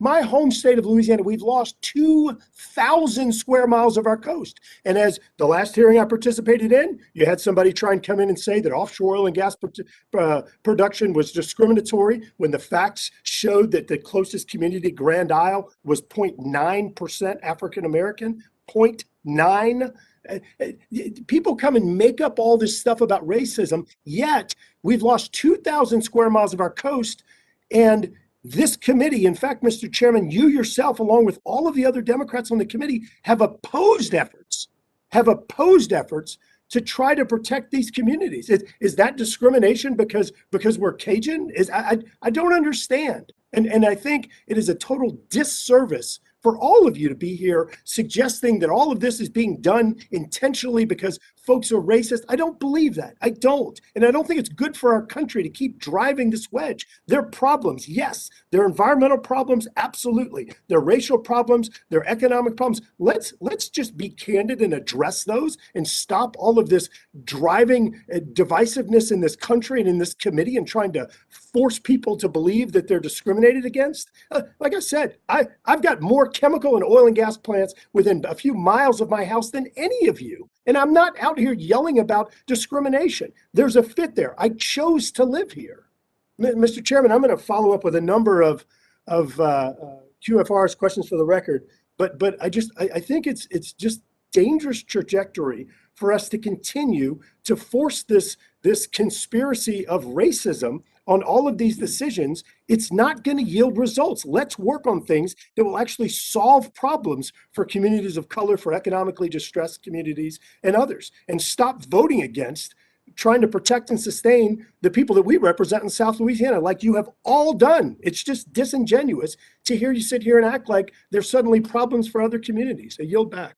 My home state of Louisiana, we've lost 2,000 square miles of our coast. And as the last hearing I participated in, you had somebody try and come in and say that offshore oil and gas production was discriminatory when the facts showed that the closest community, Grand Isle, was 0.9% African American, 0.9. People come and make up all this stuff about racism, yet we've lost 2,000 square miles of our coast. And this committee, in fact, Mr. Chairman, you yourself, along with all of the other Democrats on the committee, have opposed efforts to try to protect these communities. Is that discrimination because we're Cajun? I don't understand. And I think it is a total disservice for all of you to be here suggesting that all of this is being done intentionally because folks are racist. I don't believe that. I don't. And I don't think it's good for our country to keep driving this wedge. There are problems. Yes. There are environmental problems. Absolutely. There are racial problems. There are economic problems. Let's just be candid and address those and stop all of this driving divisiveness in this country and in this committee and trying to force people to believe that they're discriminated against. Like I said, I've got more chemical and oil and gas plants within a few miles of my house than any of you. And I'm not out here yelling about discrimination. There's a fit there. I chose to live here. Mr. Chairman, I'm going to follow up with a number of QFR's questions for the record, but I think it's just dangerous trajectory for us to continue to force this conspiracy of racism on all of these decisions. It's not going to yield results. Let's work on things that will actually solve problems for communities of color, for economically distressed communities and others, and stop voting against trying to protect and sustain the people that we represent in South Louisiana, like you have all done. It's just disingenuous to hear you sit here and act like there's suddenly problems for other communities. I yield back.